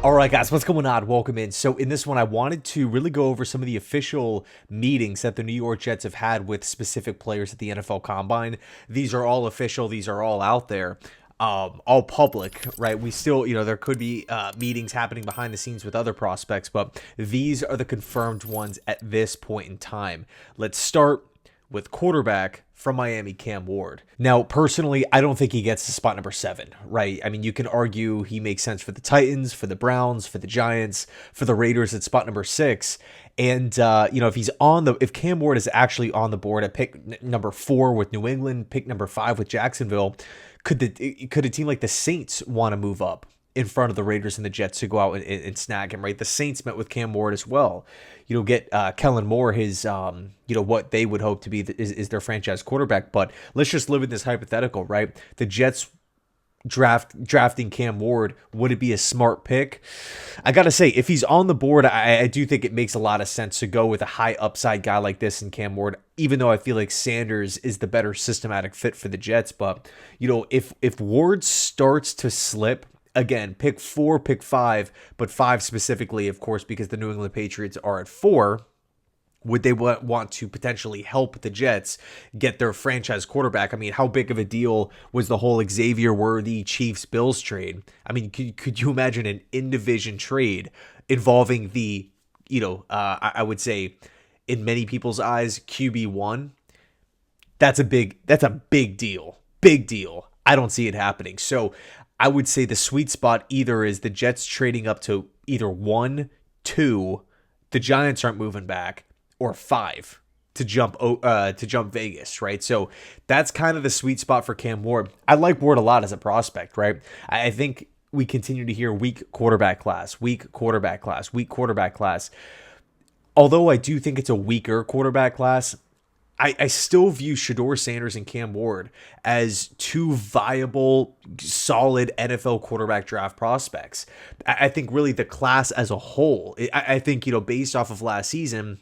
All right, guys, what's going on? Welcome in. So in this one, I wanted to really go over some of the official meetings that the New York Jets have had with specific players at the NFL Combine. These are all official. These are all out there, all public, right? We still, there could be meetings happening behind the scenes with other prospects, but these are the confirmed ones at this point in time. Let's start with quarterback from Miami, Cam Ward. Now, personally, I don't think he gets to spot number 7, right? I mean, you can argue he makes sense for the Titans, for the Browns, for the Giants, for the Raiders at spot number 6. And, if Cam Ward is actually on the board at pick number 4 with New England, pick number 5 with Jacksonville, could a team like the Saints want to move up in front of the Raiders and the Jets to go out and snag him, right? The Saints met with Cam Ward as well. Get Kellen Moore, his, what they would hope to be is their franchise quarterback. But let's just live in this hypothetical, right? The Jets drafting Cam Ward, would it be a smart pick? I got to say, if he's on the board, I do think it makes a lot of sense to go with a high upside guy like this in Cam Ward, even though I feel like Sanders is the better systematic fit for the Jets. But, if Ward starts to slip, again, pick 4, pick 5, but 5 specifically, of course, because the New England Patriots are at 4. Would they want to potentially help the Jets get their franchise quarterback? I mean, how big of a deal was the whole Xavier Worthy Chiefs-Bills trade? I mean, could you imagine an in-division trade involving the, I would say, in many people's eyes, QB1? That's a big deal. Big deal. I don't see it happening. So I would say the sweet spot either is the Jets trading up to either 1, 2, the Giants aren't moving back, or 5 to jump Vegas, right? So that's kind of the sweet spot for Cam Ward. I like Ward a lot as a prospect, right? I think we continue to hear weak quarterback class. Although I do think it's a weaker quarterback class, I still view Shedeur Sanders and Cam Ward as 2 viable, solid NFL quarterback draft prospects. I think really the class as a whole, I think, based off of last season,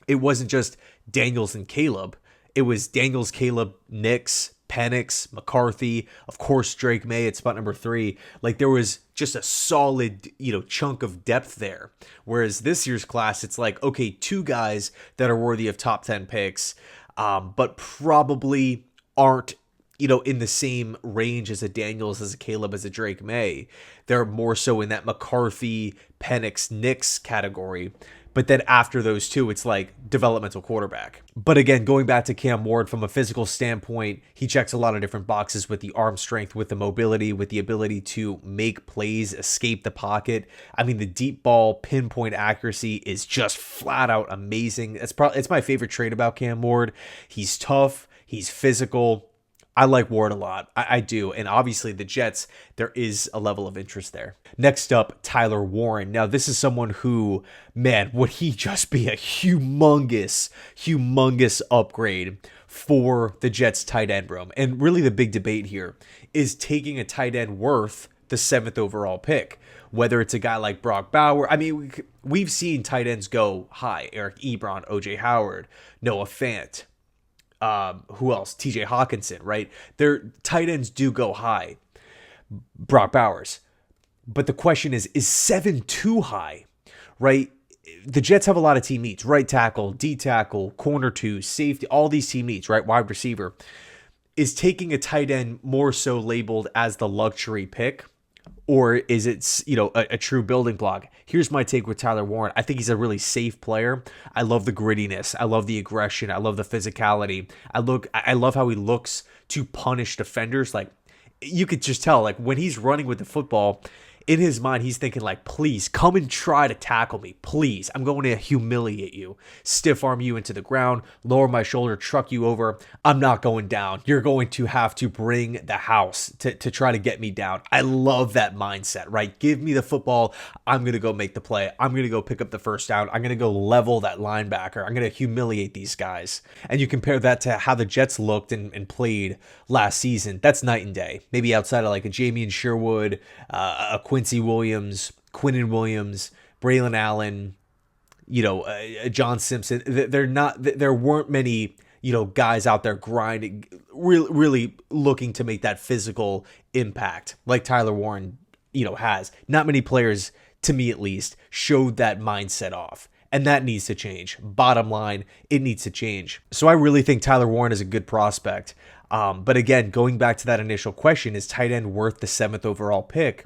it wasn't just Daniels and Caleb. It was Daniels, Caleb, Nix, Penix, McCarthy, of course, Drake May at spot number 3. Like, there was just a solid, chunk of depth there. Whereas this year's class, it's like, okay, 2 guys that are worthy of top 10 picks, but probably aren't, in the same range as a Daniels, as a Caleb, as a Drake May. They're more so in that McCarthy, Penix, Nix category. But then after those 2, it's like developmental quarterback. But again, going back to Cam Ward, from a physical standpoint, he checks a lot of different boxes with the arm strength, with the mobility, with the ability to make plays, escape the pocket. I mean, the deep ball pinpoint accuracy is just flat out amazing. It's my favorite trait about Cam Ward. He's tough. He's physical. I like Ward a lot. I do. And obviously the Jets, there is a level of interest there. Next up, Tyler Warren. Now, this is someone who, man, would he just be a humongous upgrade for the Jets tight end room. And really the big debate here is taking a tight end worth the 7th overall pick. Whether it's a guy like Brock Bauer. I mean, we've seen tight ends go high. Eric Ebron, O.J. Howard, Noah Fant. Who else? TJ Hawkinson, right? Their tight ends do go high. Brock Bowers. But the question is 7 too high, right? The Jets have a lot of team needs. Right tackle, D tackle, corner 2, safety, all these team needs, right? Wide receiver. Is taking a tight end more so labeled as the luxury pick? Or is it, a true building block? Here's my take with Tyler Warren. I think he's a really safe player. I love the grittiness. I love the aggression. I love the physicality. I love how he looks to punish defenders. Like, you could just tell, like, when he's running with the football, in his mind, he's thinking, like, please come and try to tackle me. Please, I'm going to humiliate you, stiff arm you into the ground, lower my shoulder, truck you over. I'm not going down. You're going to have to bring the house to try to get me down. I love that mindset, right? Give me the football. I'm going to go make the play. I'm going to go pick up the first down. I'm going to go level that linebacker. I'm going to humiliate these guys. And you compare that to how the Jets looked and played last season. That's night and day. Maybe outside of like a Jamian Sherwood, a Quincy Williams, Quinnen Williams, Braylon Allen, John Simpson. There weren't many, guys out there grinding, really looking to make that physical impact like Tyler Warren, has. Not many players to me at least, showed that mindset off. And that needs to change. Bottom line, it needs to change. So I really think Tyler Warren is a good prospect. But again, going back to that initial question, is tight end worth the 7th overall pick?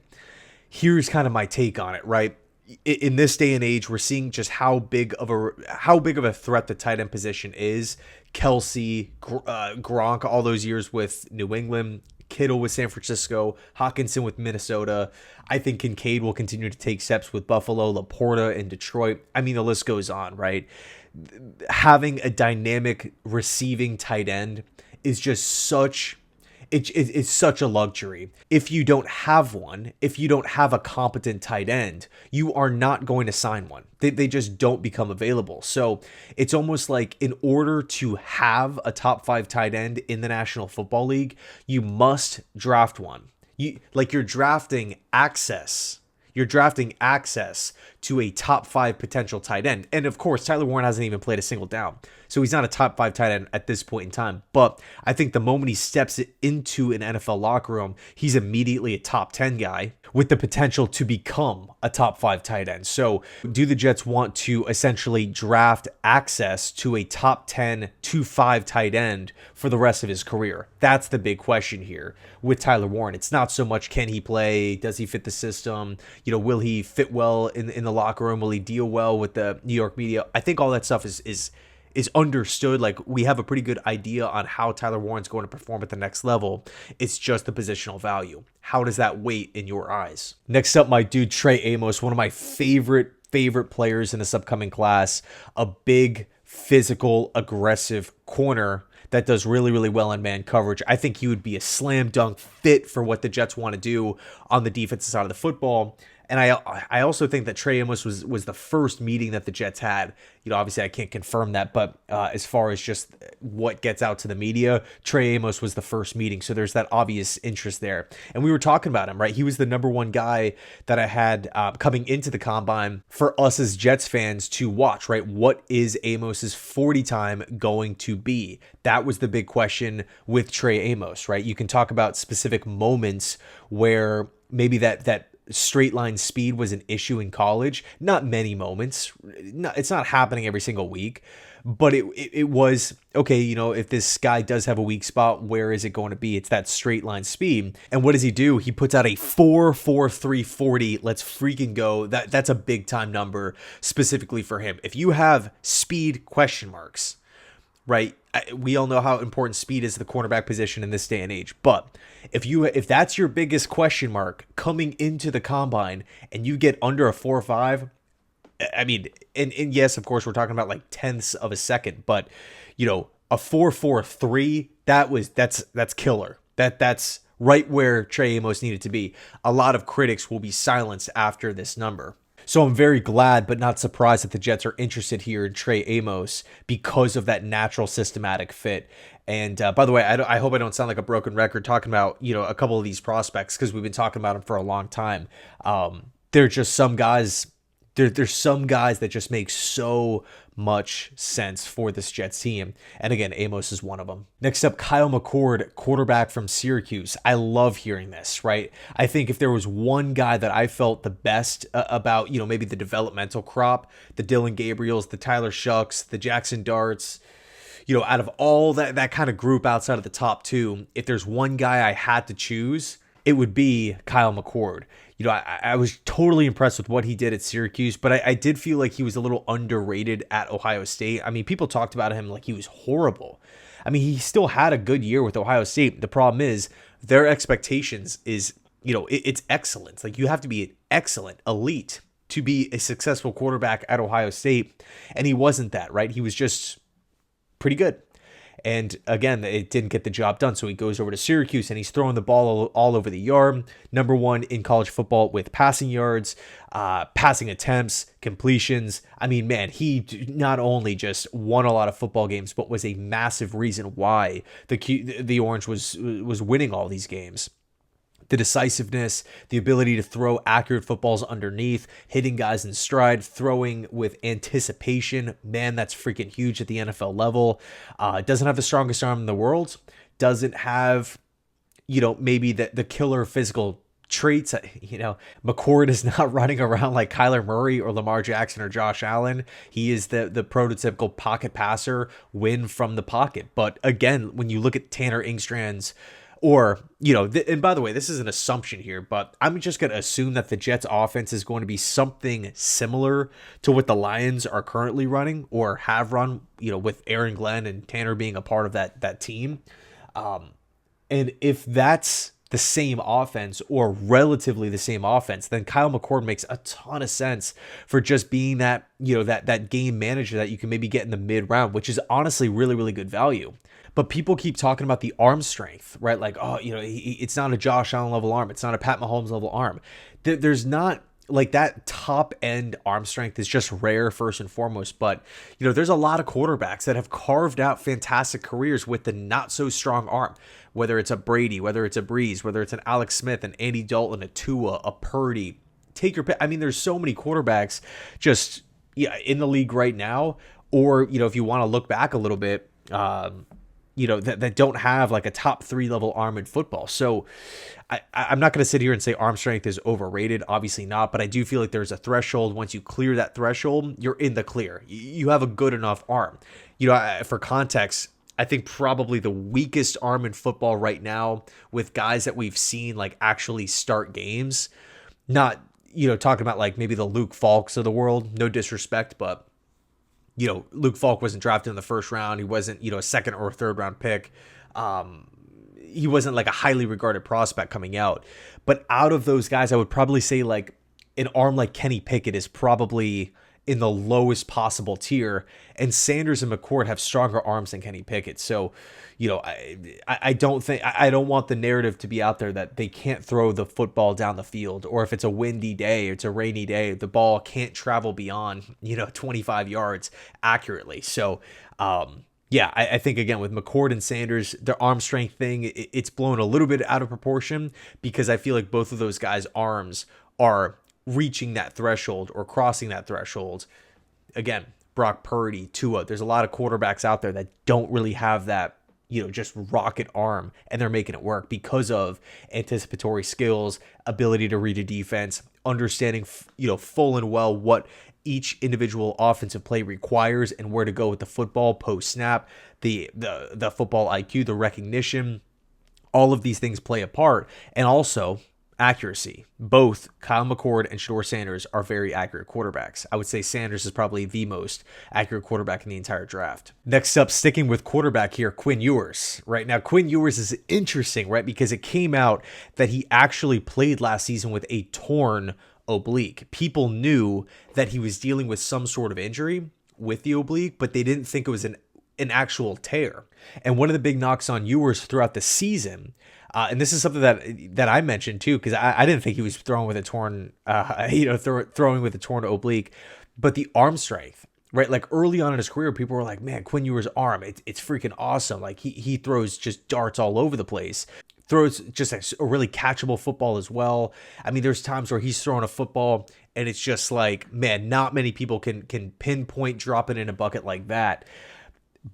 Here's kind of my take on it, right? In this day and age, we're seeing just how big of a threat the tight end position is. Kelsey, Gronk, all those years with New England, Kittle with San Francisco, Hawkinson with Minnesota. I think Kincaid will continue to take steps with Buffalo, Laporta in Detroit. I mean, the list goes on, right? Having a dynamic receiving tight end is just such... It's such a luxury. If you don't have one, if you don't have a competent tight end, you are not going to sign one. They just don't become available. So it's almost like in order to have a top 5 tight end in the National Football League, you must draft one. You're drafting access. You're drafting access to a top 5 potential tight end. And of course, Tyler Warren hasn't even played a single down. So he's not a top 5 tight end at this point in time. But I think the moment he steps into an NFL locker room, he's immediately a top 10 guy with the potential to become a top 5 tight end. So do the Jets want to essentially draft access to a top 10 to 5 tight end for the rest of his career? That's the big question here with Tyler Warren. It's not so much can he play, does he fit the system, will he fit well in the locker room, will he deal well with the New York media? I think all that stuff is understood. Like, we have a pretty good idea on how Tyler Warren's going to perform at the next level. It's just the positional value. How does that weight in your eyes? Next up, my dude Trey Amos, one of my favorite players in this upcoming class. A big, physical, aggressive corner that does really, really well in man coverage. I think he would be a slam dunk fit for what the Jets want to do on the defensive side of the football. And I also think that Trey Amos was the first meeting that the Jets had. Obviously I can't confirm that, but as far as just what gets out to the media, Trey Amos was the first meeting. So there's that obvious interest there. And we were talking about him, right? He was the number 1 guy that I had coming into the combine for us as Jets fans to watch, right? What is Amos's 40 time going to be? That was the big question with Trey Amos, right? You can talk about specific moments where maybe that straight line speed was an issue in college. Not many moments. It's not happening every single week, but it was, okay, if this guy does have a weak spot, where is it going to be? It's that straight line speed. And what does he do? He puts out a 4.43 40. Let's freaking go. That's a big time number specifically for him. If you have speed question marks, right? We all know how important speed is to the cornerback position in this day and age. But if that's your biggest question mark coming into the combine and you get under a 4.5, I mean, and yes, of course, we're talking about like tenths of a second, but a 4.43, that's killer. That's right where Trey Amos needed to be. A lot of critics will be silenced after this number. So I'm very glad, but not surprised that the Jets are interested here in Trey Amos because of that natural systematic fit. And by the way, I hope I don't sound like a broken record talking about, a couple of these prospects, because we've been talking about them for a long time. There's just some guys, there's some guys that just make so much sense for this Jets team. And again, Amos is one of them. Next up, Kyle McCord, quarterback from Syracuse. I love hearing this, right? I think if there was one guy that I felt the best about, maybe the developmental crop, the Dylan Gabriels, the Tyler Shucks, the Jackson Darts, out of all that kind of group outside of the top 2, if there's one guy I had to choose, it would be Kyle McCord. I was totally impressed with what he did at Syracuse, but I did feel like he was a little underrated at Ohio State. I mean, people talked about him like he was horrible. I mean, he still had a good year with Ohio State. The problem is their expectations is, it's excellence. Like, you have to be an excellent, elite to be a successful quarterback at Ohio State. And he wasn't that, right? He was just pretty good. And again, it didn't get the job done. So he goes over to Syracuse and he's throwing the ball all over the yard. Number 1 in college football with passing yards, passing attempts, completions. I mean, man, he not only just won a lot of football games, but was a massive reason why the Orange was winning all these games. The decisiveness, the ability to throw accurate footballs underneath, hitting guys in stride, throwing with anticipation. Man, that's freaking huge at the NFL level. Doesn't have the strongest arm in the world. Doesn't have, maybe the killer physical traits. McCord is not running around like Kyler Murray or Lamar Jackson or Josh Allen. He is the prototypical pocket passer, win from the pocket. But again, when you look at Tanner Engstrand's, or, and by the way, this is an assumption here, but I'm just going to assume that the Jets offense is going to be something similar to what the Lions are currently running or have run, with Aaron Glenn and Tanner being a part of that team. And if that's the same offense or relatively the same offense, then Kyle McCord makes a ton of sense for just being that, that game manager that you can maybe get in the mid round, which is honestly really, really good value. But people keep talking about the arm strength, right? Like, it's not a Josh Allen level arm. It's not a Pat Mahomes level arm. There's not like that top end arm strength is just rare first and foremost. But, there's a lot of quarterbacks that have carved out fantastic careers with the not so strong arm, whether it's a Brady, whether it's a Breeze, whether it's an Alex Smith, an Andy Dalton, a Tua, a Purdy. Take your pick. I mean, there's so many quarterbacks just in the league right now. Or, if you want to look back a little bit, that don't have like a top 3 level arm in football. So I'm not going to sit here and say arm strength is overrated. Obviously not, but I do feel like there's a threshold. Once you clear that threshold, you're in the clear. You have a good enough arm. For context, I think probably the weakest arm in football right now with guys that we've seen like actually start games, not, talking about like maybe the Luke Falks of the world, no disrespect, but Luke Falk wasn't drafted in the first round. He wasn't, a second or third round pick. He wasn't like a highly regarded prospect coming out. But out of those guys, I would probably say like an arm like Kenny Pickett is probably in the lowest possible tier. And Sanders and McCord have stronger arms than Kenny Pickett. So, I don't want the narrative to be out there that they can't throw the football down the field, or if it's a windy day, it's a rainy day, the ball can't travel beyond, 25 yards accurately. So, I think again with McCord and Sanders, their arm strength thing, it's blown a little bit out of proportion because I feel like both of those guys' arms are reaching that threshold or crossing that threshold. Again, Brock Purdy, Tua, there's a lot of quarterbacks out there that don't really have that, just rocket arm, and they're making it work because of anticipatory skills, ability to read a defense, understanding, full and well what each individual offensive play requires and where to go with the football post snap, the football IQ, the recognition, all of these things play a part. And also accuracy. Both Kyle McCord and Shedeur Sanders are very accurate quarterbacks. I would say Sanders is probably the most accurate quarterback in the entire draft. Next up, sticking with quarterback here, Quinn Ewers. Right now, Quinn Ewers is interesting, right? Because it came out that he actually played last season with a torn oblique. People knew that he was dealing with some sort of injury with the oblique, but they didn't think it was an actual tear. And one of the big knocks on Ewers throughout the season, and this is something that I mentioned too, because I didn't think he was throwing with a torn, throwing with a torn oblique, but the arm strength, right? Like early on in his career, people were like, man, Quinn Ewers' arm, it's freaking awesome. Like he throws just darts all over the place. Throws just a really catchable football as well. I mean, there's times where he's throwing a football and it's just like, man, not many people can pinpoint drop it in a bucket like that.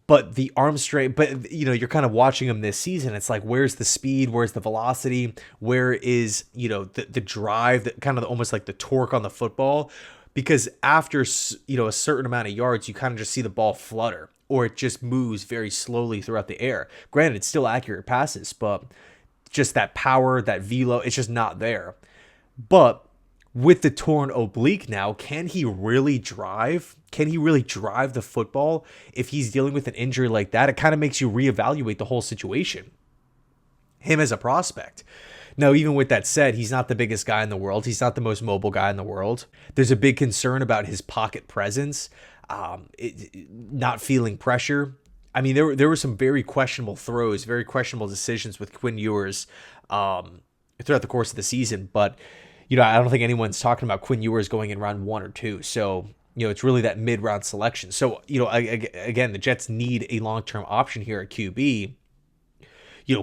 But the arm strength, but you're kind of watching him this season. It's like, where's the speed? Where's the velocity? Where is, the drive, that kind of almost like the torque on the football? Because after, a certain amount of yards, you kind of just see the ball flutter, or it just moves very slowly throughout the air. Granted, it's still accurate passes, but just that power, that velo, it's just not there. But with the torn oblique now, can he really drive? Can he really drive the football if he's dealing with an injury like that? It kind of makes you reevaluate the whole situation. Him as a prospect. Now, even with that said, he's not the biggest guy in the world. He's not the most mobile guy in the world. There's a big concern about his pocket presence, not feeling pressure. I mean, there were some very questionable throws, very questionable decisions with Quinn Ewers throughout the course of the season. But, I don't think anyone's talking about Quinn Ewers going in round 1 or 2. So, it's really that mid-round selection. So, again, the Jets need a long-term option here at QB.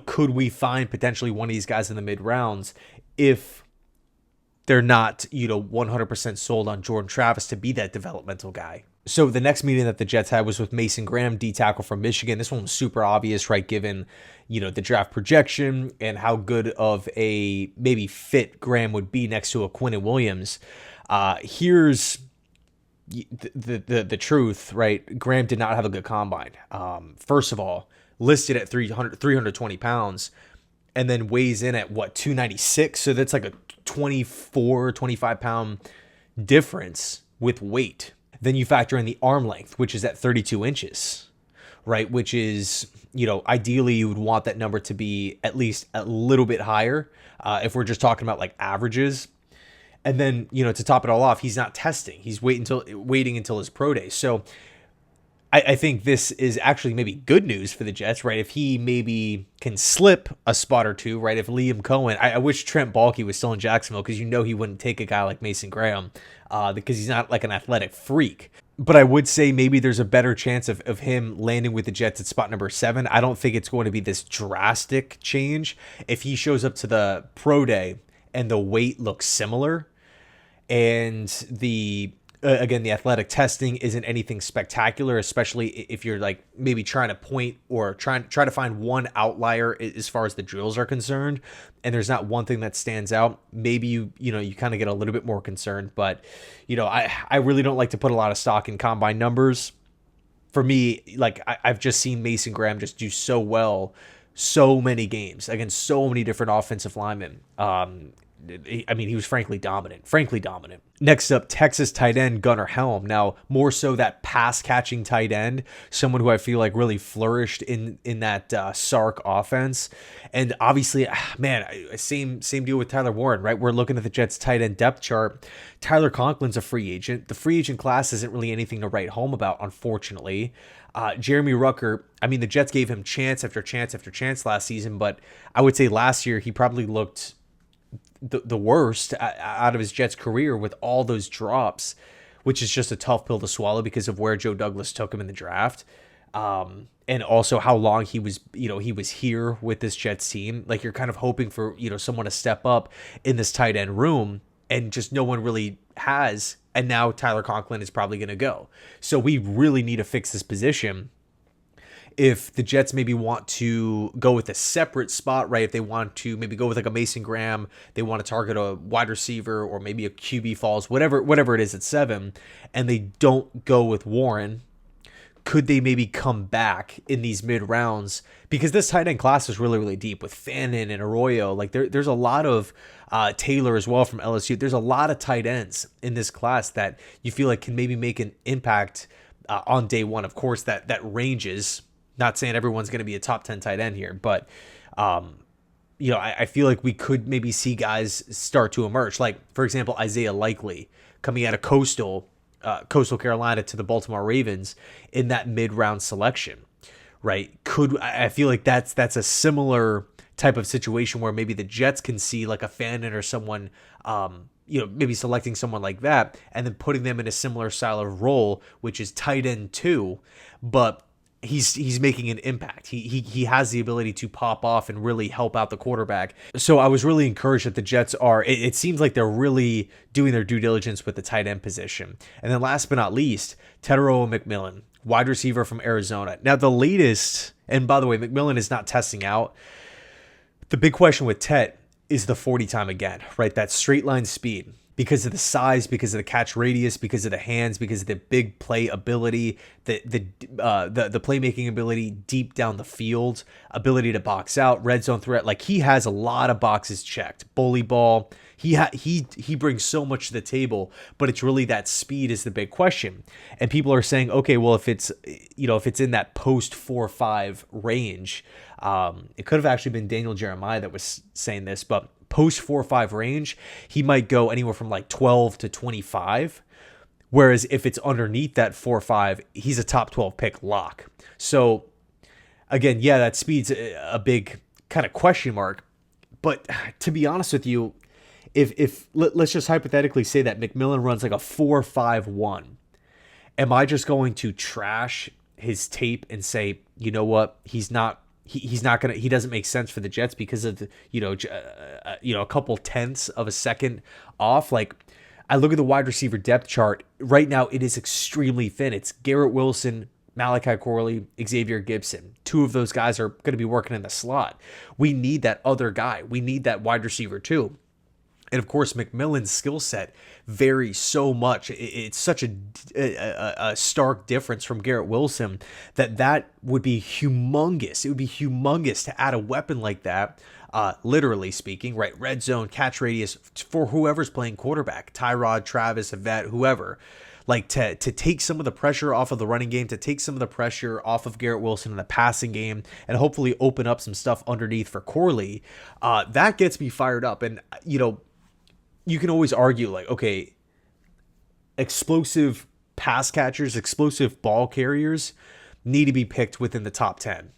Could we find potentially one of these guys in the mid-rounds if they're not, 100% sold on Jordan Travis to be that developmental guy? So the next meeting that the Jets had was with Mason Graham, D tackle from Michigan. This one was super obvious, right? Given, the draft projection and how good of a maybe fit Graham would be next to a Quinn Williams. Here's the truth, right? Graham did not have a good combine. First of all, listed at 320 pounds, and then weighs in at 296. So that's like a 25 pound difference with weight. Then you factor in the arm length, which is at 32 inches, right? Which is, ideally you would want that number to be at least a little bit higher if we're just talking about like averages. And then, to top it all off, he's not testing. He's waiting until his pro day. So I think this is actually maybe good news for the Jets, right? If he maybe can slip a spot or two, right? If Liam Cohen, I wish Trent Baalke was still in Jacksonville, because he wouldn't take a guy like Mason Graham because he's not like an athletic freak. But I would say maybe there's a better chance of him landing with the Jets at spot number 7. I don't think it's going to be this drastic change. If he shows up to the pro day and the weight looks similar, and the athletic testing isn't anything spectacular, especially if you're like maybe trying to point or try to find one outlier as far as the drills are concerned, and there's not one thing that stands out, maybe you kind of get a little bit more concerned. But I really don't like to put a lot of stock in combine numbers. For me, like I've just seen Mason Graham just do so well so many games against so many different offensive linemen. He was frankly dominant. Next up, Texas tight end Gunnar Helm. Now, more so that pass-catching tight end, someone who I feel like really flourished in that Sark offense. And obviously, same deal with Tyler Warren, right? We're looking at the Jets tight end depth chart. Tyler Conklin's a free agent. The free agent class isn't really anything to write home about, unfortunately. Jeremy Rucker, the Jets gave him chance after chance after chance last season, but I would say last year he probably looked the worst out of his Jets career with all those drops, which is just a tough pill to swallow because of where Joe Douglas took him in the draft. And also how long he was here with this Jets team. Like, you're kind of hoping for, someone to step up in this tight end room, and just no one really has. And now Tyler Conklin is probably going to go. So we really need to fix this position. If the Jets maybe want to go with a separate spot, right? If they want to maybe go with like a Mason Graham, they want to target a wide receiver or maybe a QB falls, whatever it is at 7, and they don't go with Warren, could they maybe come back in these mid rounds? Because this tight end class is really, really deep with Fannin and Arroyo. Like there's a lot of Taylor as well from LSU. There's a lot of tight ends in this class that you feel like can maybe make an impact on day one. Of course, that ranges. Not saying everyone's going to be a top 10 tight end here, but, I feel like we could maybe see guys start to emerge. Like, for example, Isaiah Likely coming out of Coastal Carolina to the Baltimore Ravens in that mid-round selection, right? I feel like that's a similar type of situation where maybe the Jets can see like a Fannin or someone, maybe selecting someone like that and then putting them in a similar style of role, which is tight end 2, but he's making an impact. He has the ability to pop off and really help out the quarterback. So I was really encouraged that the Jets it seems like they're really doing their due diligence with the tight end position. And then last but not least, Tetairoa McMillan, wide receiver from Arizona. Now the latest, and by the way, McMillan is not testing out. The big question with Tet is the 40 time again, right? That straight line speed. Because of the size, because of the catch radius, because of the hands, because of the big play ability, the playmaking ability deep down the field, ability to box out, red zone threat. Like, he has a lot of boxes checked. Bully ball. He brings so much to the table, but it's really that speed is the big question. And people are saying, okay, well, if it's in that post 4.5 range, it could have actually been Daniel Jeremiah that was saying this, but post 4.5 range, he might go anywhere from like 12 to 25. Whereas if it's underneath that 4.5, he's a top 12 pick lock. So again, yeah, that speed's a big kind of question mark. But to be honest with you, if let's just hypothetically say that McMillan runs like a 4.51, am I just going to trash his tape and say, you know what, he's not gonna, he doesn't make sense for the Jets because of a couple tenths of a second off? Like, I look at the wide receiver depth chart. Right now, it is extremely thin. It's Garrett Wilson, Malachi Corley, Xavier Gibson. Two of those guys are going to be working in the slot. We need that other guy. We need that wide receiver too. And of course, McMillan's skill set varies so much. It's such a stark difference from Garrett Wilson that would be humongous. It would be humongous to add a weapon like that, literally speaking, right? Red zone, catch radius for whoever's playing quarterback, Tyrod, Travis, Yvette, whoever. Like to take some of the pressure off of the running game, to take some of the pressure off of Garrett Wilson in the passing game, and hopefully open up some stuff underneath for Corley. That gets me fired up. And, you can always argue like, okay, explosive pass catchers, explosive ball carriers need to be picked within the top 10.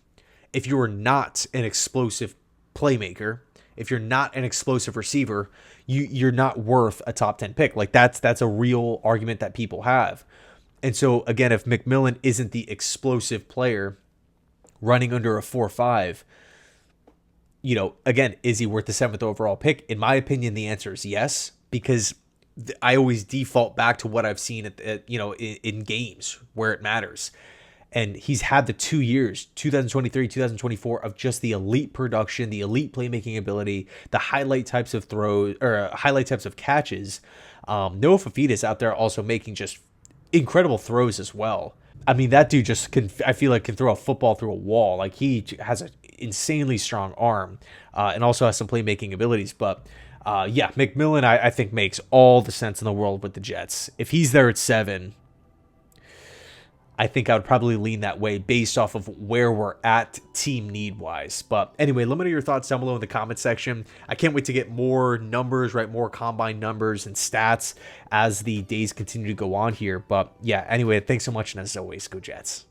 If you are not an explosive playmaker, if you're not an explosive receiver, you're not worth a top 10 pick. Like that's a real argument that people have. And so again, if McMillan isn't the explosive player running under a 4.5, again, is he worth the 7th overall pick? In my opinion, the answer is yes, because I always default back to what I've seen in games where it matters. And he's had the 2 years, 2023, 2024, of just the elite production, the elite playmaking ability, the highlight types of throws or highlight types of catches. Noah Fafita's out there also making just incredible throws as well. I mean, that dude just I feel like can throw a football through a wall. Like he has an insanely strong arm and also has some playmaking abilities. But McMillan, I think makes all the sense in the world with the Jets. If he's there at 7, I think I would probably lean that way based off of where we're at team need wise. But anyway, let me know your thoughts down below in the comment section. I can't wait to get more numbers, right? More combine numbers and stats as the days continue to go on here. But yeah, anyway, thanks so much. And as always, go Jets.